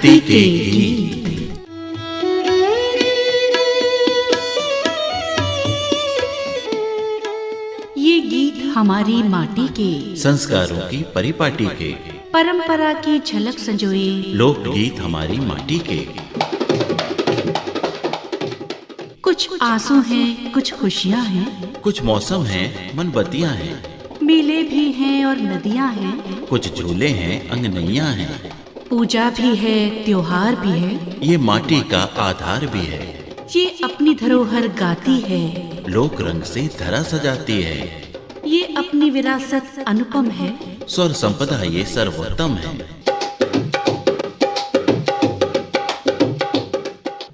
धरती के गीत। ये गीत हमारी माटी के संस्कारों की परिपाटी के, परंपरा की झलक संजोए लोकगीत हमारी माटी के। कुछ आंसू हैं, कुछ खुशियाँ हैं, कुछ मौसम हैं, मनबत्तियाँ हैं, मेले भी हैं और नदियाँ हैं, कुछ झूले हैं, अंगनैया हैं, पूजा भी है, त्योहार भी है, ये माटी का आधार भी है। ये अपनी धरोहर गाती है, लोक रंग से धरा सजाती है, ये अपनी विरासत अनुपम है, स्वर संपदा ये सर्वोत्तम है।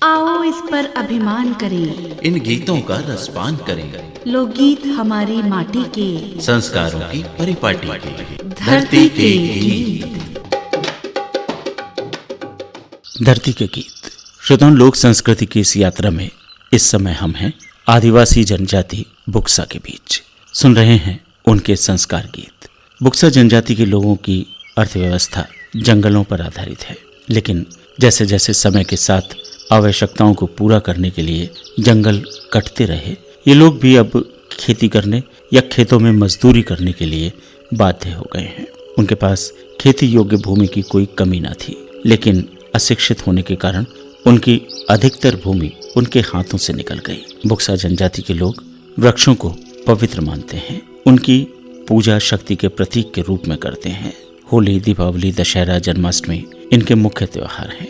आओ इस पर अभिमान करें, इन गीतों का रसपान करें, लोकगीत हमारी माटी के संस्कारों की परिपाटी के, धरती के गीत। धरती के गीत। श्रोताओं, लोक संस्कृति की इस यात्रा में इस समय हम हैं आदिवासी जनजाति बुक्सा के बीच। सुन रहे हैं उनके संस्कार गीत। बुक्सा जनजाति के लोगों की अर्थव्यवस्था जंगलों पर आधारित है, लेकिन जैसे जैसे समय के साथ आवश्यकताओं को पूरा करने के लिए जंगल कटते रहे, ये लोग भी अब खेती करने या खेतों में मजदूरी करने के लिए बाध्य हो गए हैं। उनके पास खेती योग्य भूमि की कोई कमी न थी, लेकिन अशिक्षित होने के कारण उनकी अधिकतर भूमि उनके हाथों से निकल गई। बुक्सा जनजाति के लोग वृक्षों को पवित्र मानते हैं, उनकी पूजा शक्ति के प्रतीक के रूप में करते हैं। होली, दीपावली, दशहरा, जन्माष्टमी इनके मुख्य त्योहार हैं।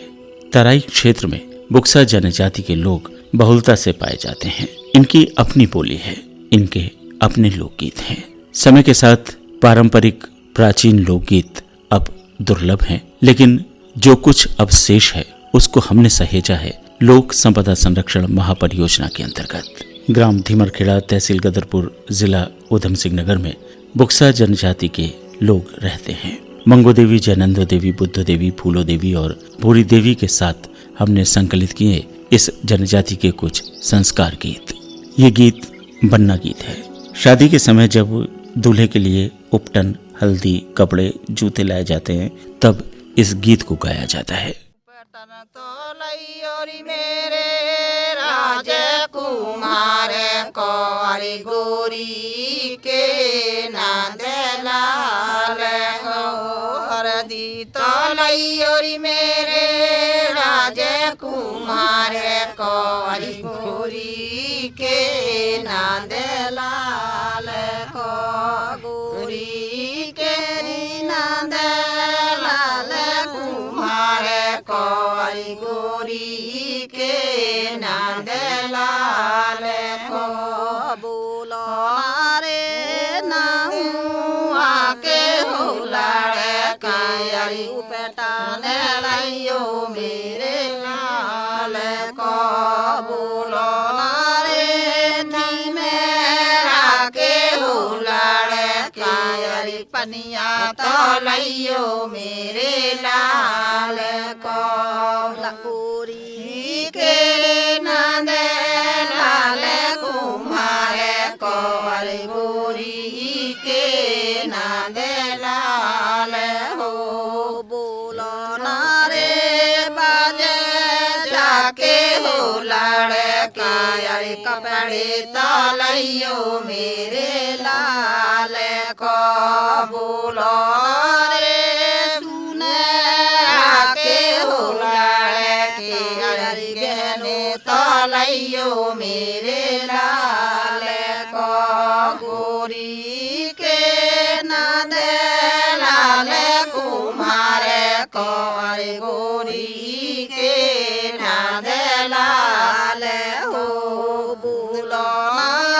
तराई क्षेत्र में बुक्सा जनजाति के लोग बहुलता से पाए जाते हैं। इनकी अपनी बोली है, इनके अपने लोकगीत हैं। समय के साथ पारंपरिक प्राचीन लोकगीत अब दुर्लभ हैं, लेकिन जो कुछ अब शेष है उसको हमने सहेजा है लोक संपदा संरक्षण महापरियोजना के अंतर्गत। ग्राम धीमरखेड़ा, तहसील गदरपुर, जिला उधम सिंह नगर में बुक्सा जनजाति के लोग रहते हैं। मंगो देवी, जयनंदो देवी, बुद्धो देवी, फूलो देवी और भूरी देवी के साथ हमने संकलित किए इस जनजाति के कुछ संस्कार गीत। ये गीत बन्ना गीत है। शादी के समय जब दूल्हे के लिए उपटन, हल्दी, कपड़े, जूते लाए जाते हैं, तब इस गीत को गाया जाता है। मेरे राजकुमार कौरी गोरी के नांदलाल हरदी तलैयोरी मेरे राजकुमार कौरी गोरी के नांदलाल गोरी के नांदलाल कुमार कौरी गोरी के नांदलाल को बोलो रे नाहुआ के हुलाड़ कायरी उपटाने लाइयो मेरे लाल को बोलो रे थी मेरा के हुलाड़ कायरी पनिया तो लाइयो मेरे लाल को लकोरी के नांदे लाल कुमार कौरी गोरी के नांदे लाल हो बोलो नारे बाजे जाके हो लाड़ कायर कपड़े तलैयो मेरे लाल को बोलो तलैयो मेरे लाल को गोरी के नांदे लाल कुमार कौरी गोरी के नांदे लाल हो बोलो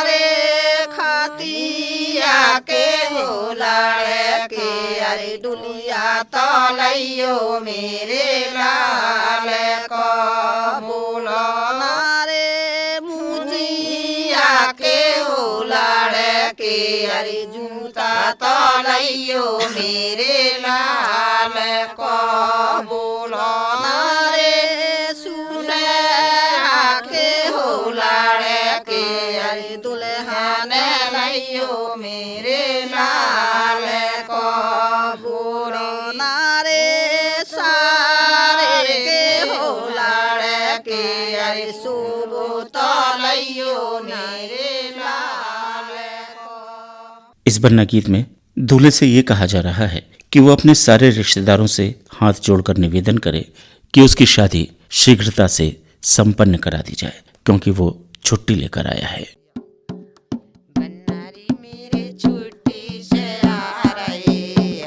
रे खातिया के हो लाड़ के अरे दुनिया तलैयो मेरे लाल को बोलो अरे जूता तलैयो मेरे लाल को बोलो रे सुने के हो लाड़ के अरे दुल्हन लैयो मेरे लाल को बोलो रे सारे बरना गीत में दूल्हे से ये कहा जा रहा है कि वो अपने सारे रिश्तेदारों से हाथ जोड़कर निवेदन करे कि उसकी शादी शीघ्रता से संपन्न करा दी जाए, क्योंकि वो छुट्टी लेकर आया है। बनारी मेरे छुट्टी से आ रहे,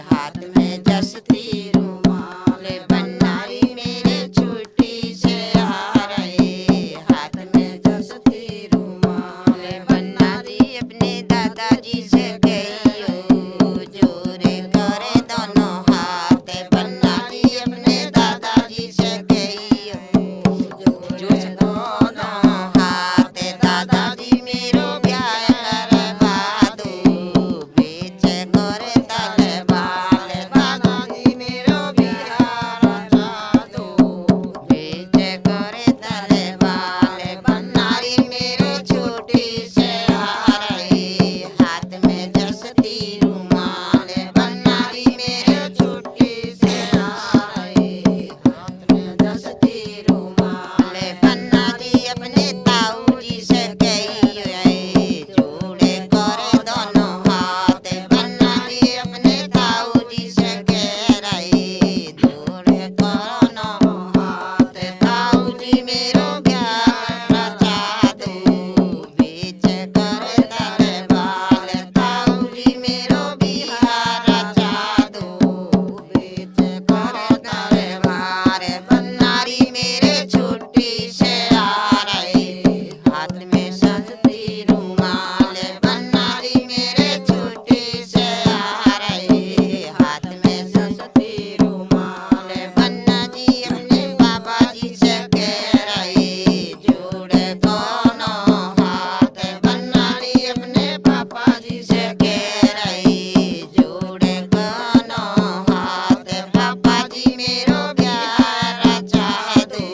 हाथ में दस्ती रुमाल। बनारी मेरे छुट्टी से आ रहे, हाथ में दस्ती रुमाल। बनारी अपने दादाजी से कहियो, जोड़े करे दोनों हाथ। बनारी अपने दादाजी से कहियो, जोड़े दोनों हाथ। दादाजी मेरो ब्याह करवा दो, बेच कर तलवार। दादाजी मेरो ब्याह रचा दो, बेच कर तलवार। बनारी मेरो छुट्टी से आ रहे, हाथ में दस्ती रुमाल। बनारी मेरो छुट्टी से आ रहे, हाथ में दस्ती रुमाल। बनारी अपने ताऊजी से कहियो, जोड़े करे दोनों हाथ। बनारी अपने ताऊजी से कह रही, जोड़े दोनों हाथ। ताऊजी मेरो ब्याह रचा दो, बेच कर तलवार। ताऊजी मेरो ब्याह रचा दो, बेच कर तलवार। बनारी मेरे छुट्टी से आ रहे, हाथ में सजती रुमाल। बनारी मेरे छुट्टी से आ रहे, हाथ में सजती रुमाल। बन्ना जी अपने बाबा जी से कह रहे, जोड़े दोनों हाथ। बनारी अपने पापा जी से कह रहे, जोड़े दोनों हाथ। पापा जी मेरो ब्याह रचा दो,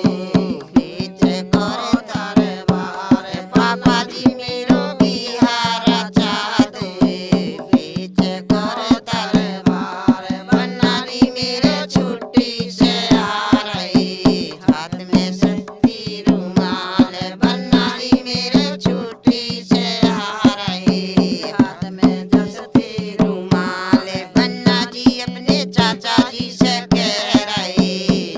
बेच कर तलवार। पापा जी मेरो ब्याह रचा दो, बेच कर तलवार। बनारी मेरे छुट्टी से आ रहे, हाथ में सजती रुमाल। बनारी मेरे छुट्टी से आ रहे, हाथ में दस्ती रुमाल। बन्ना जी अपने चाचा जी से कह रहे,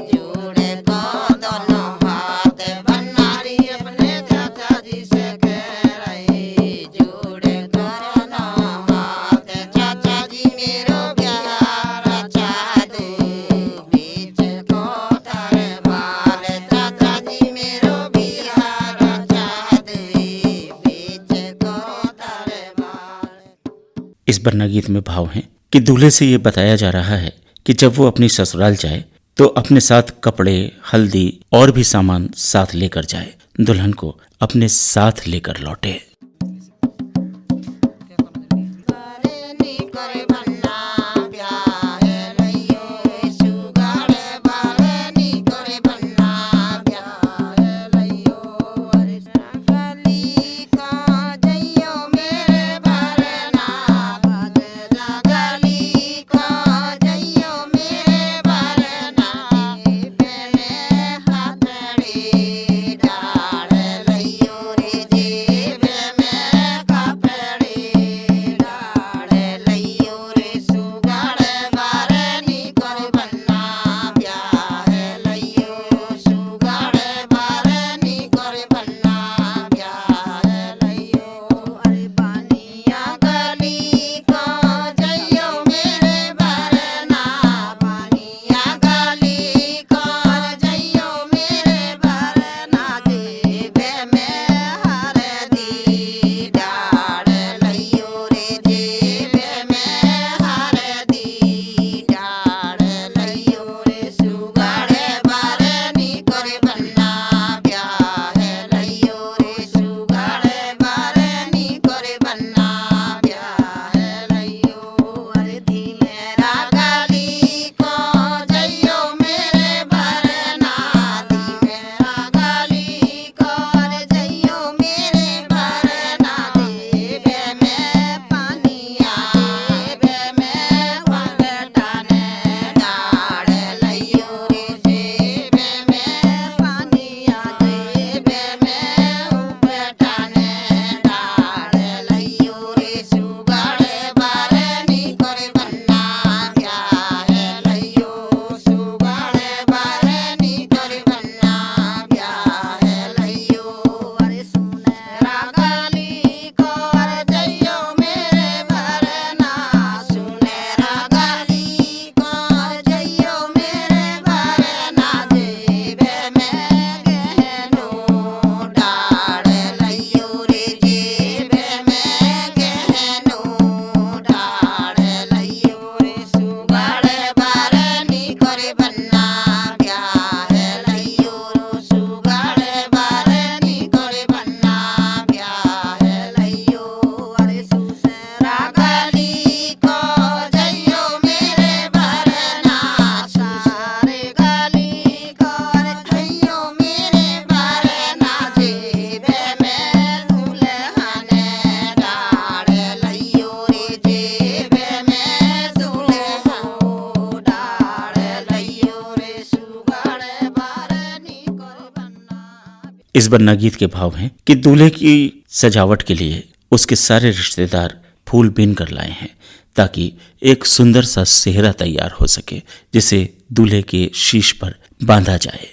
जोड़े को दोनों हाथ। बनारी अपने चाचा जी से कह रहे, जोड़े को दोनों हाथ। चाचा जी मेरो ब्याह रचा दो, बेच को तलवार। चाचा जी मेरो ब्याह रचा दो, बेच को तलवार। इस बरना गीत में भाव है कि दूल्हे से ये बताया जा रहा है कि जब वो अपनी ससुराल जाए तो अपने साथ कपड़े, हल्दी और भी सामान साथ लेकर जाए, दुल्हन को अपने साथ लेकर लौटे। नी करे बन्ना ब्याह लइयो, सुगाड़ बारे नी करे बन्ना ब्याह लइयो। गली का जइयो मेरे बरना, गली का जइयो मेरे बरना। पहने हाथड़ी डाल लइयो रे, जेब इस बन्ना गीत के भाव हैं कि दूल्हे की सजावट के लिए उसके सारे रिश्तेदार फूल बीन कर लाए हैं ताकि एक सुंदर सा सेहरा तैयार हो सके जिसे दूल्हे के शीश पर बांधा जाए।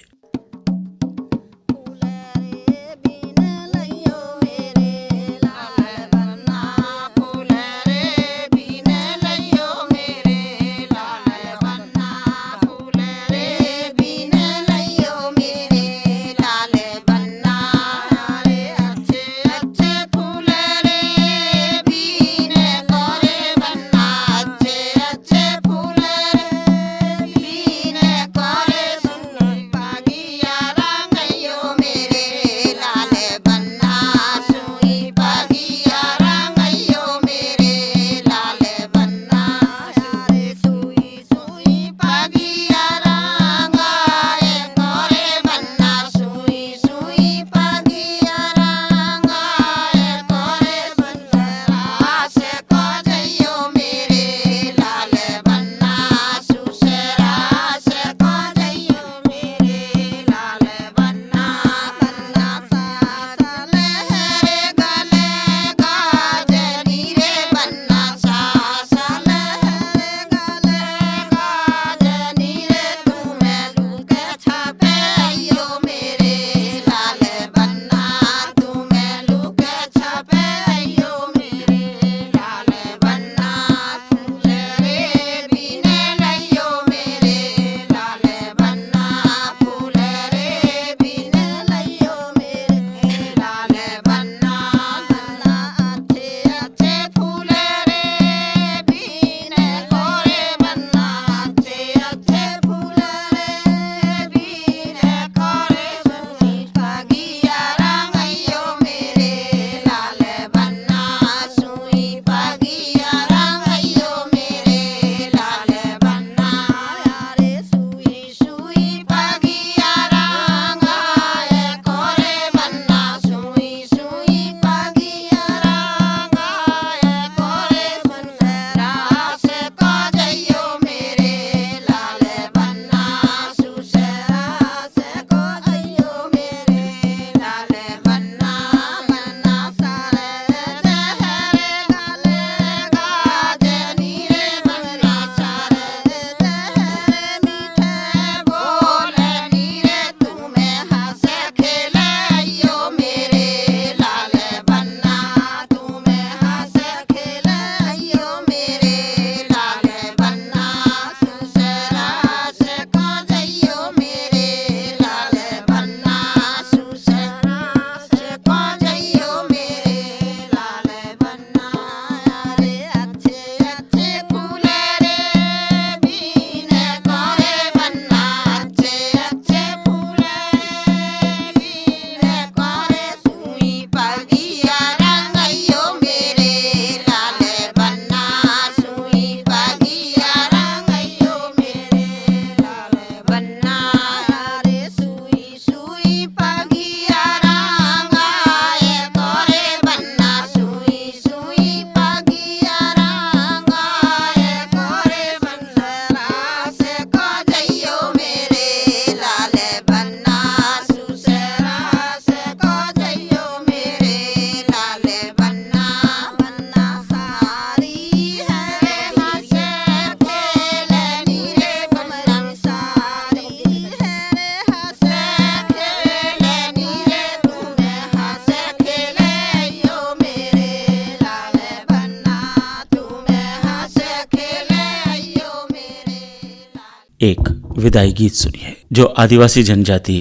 एक विदाई गीत सुनिए जो आदिवासी जनजाति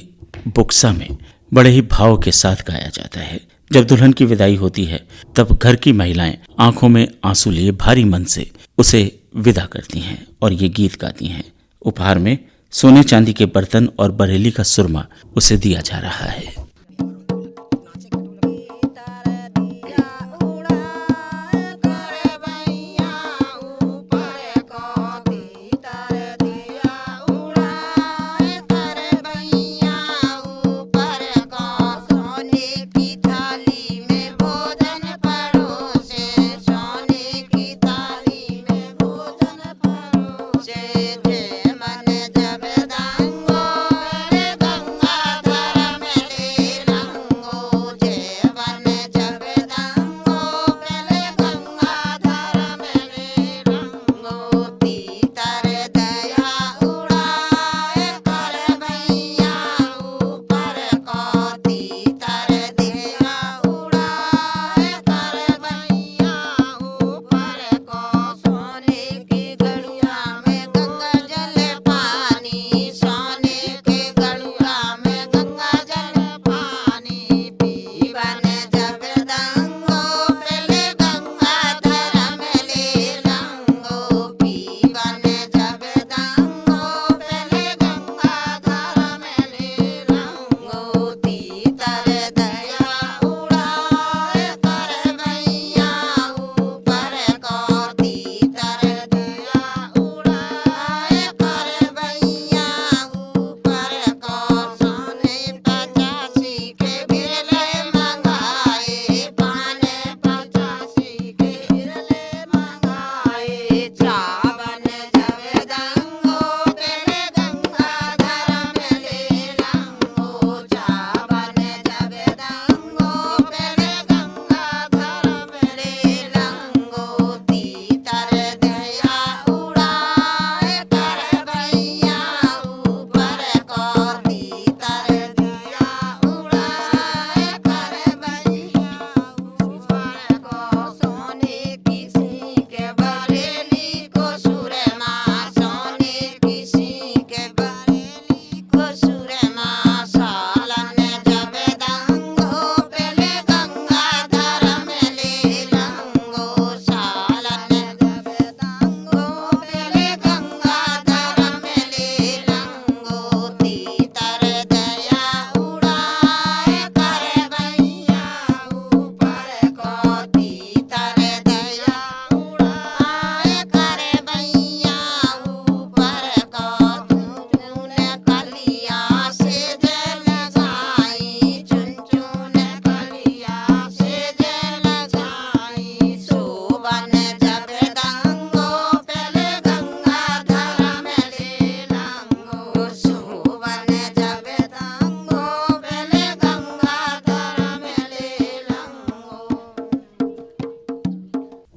बुक्सा में बड़े ही भाव के साथ गाया जाता है। जब दुल्हन की विदाई होती है तब घर की महिलाएं आंखों में आंसू लिए भारी मन से उसे विदा करती हैं और ये गीत गाती हैं। उपहार में सोने चांदी के बर्तन और बरेली का सुरमा उसे दिया जा रहा है। मन जब दांगो रे गंगा धर में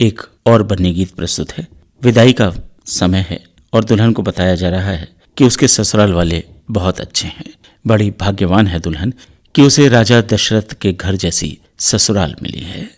एक और बन्नी गीत प्रस्तुत है। विदाई का समय है और दुल्हन को बताया जा रहा है कि उसके ससुराल वाले बहुत अच्छे हैं। बड़ी भाग्यवान है दुल्हन कि उसे राजा दशरथ के घर जैसी ससुराल मिली है।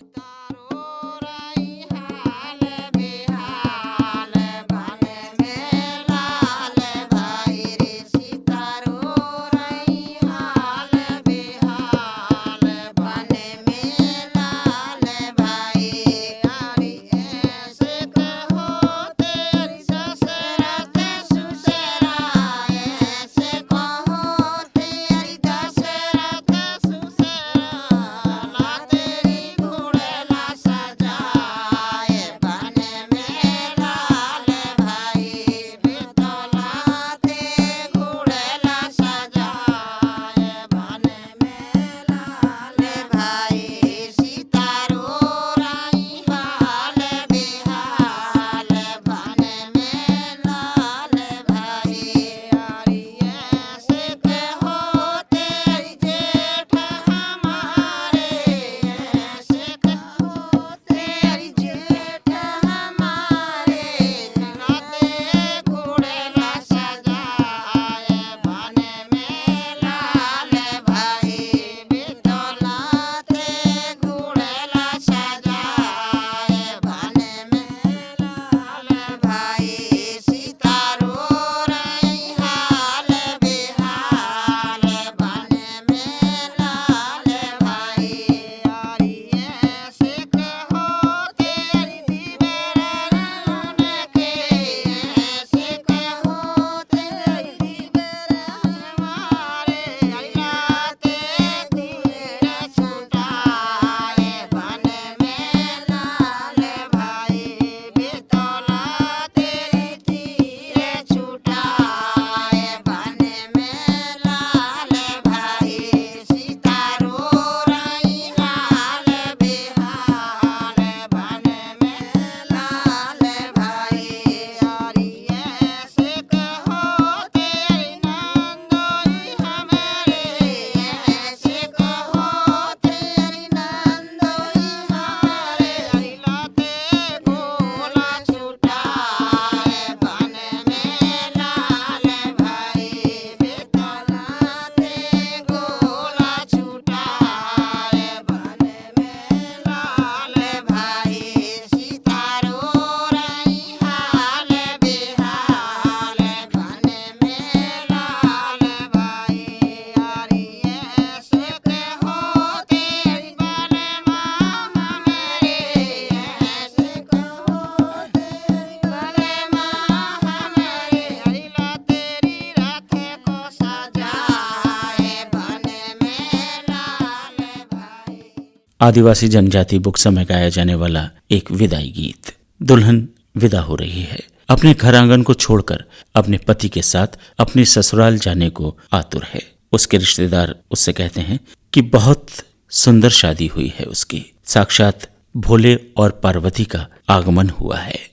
आदिवासी जनजाति बुक्सा में गाया जाने वाला एक विदाई गीत। दुल्हन विदा हो रही है, अपने घर आंगन को छोड़कर अपने पति के साथ अपने ससुराल जाने को आतुर है। उसके रिश्तेदार उससे कहते हैं कि बहुत सुंदर शादी हुई है उसकी, साक्षात भोले और पार्वती का आगमन हुआ है।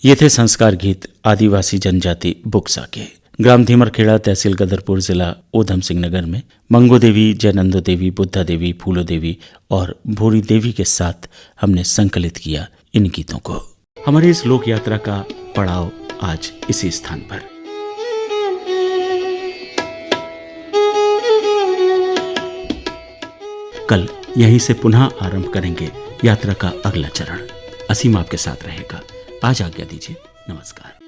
ये थे संस्कार गीत आदिवासी जनजाति बुक्सा के। ग्राम धीमरखेड़ा, तहसील गदरपुर, जिला ऊधम सिंह नगर में मंगो देवी, जयनंदो देवी, बुद्धा देवी, फूलो देवी और भूरी देवी के साथ हमने संकलित किया इन गीतों को। हमारी इस लोक यात्रा का पड़ाव आज इसी स्थान पर। कल यहीं से पुनः आरंभ करेंगे यात्रा का अगला चरण। असीम आपके साथ रहेगा। आज आज्ञा दीजिए। नमस्कार।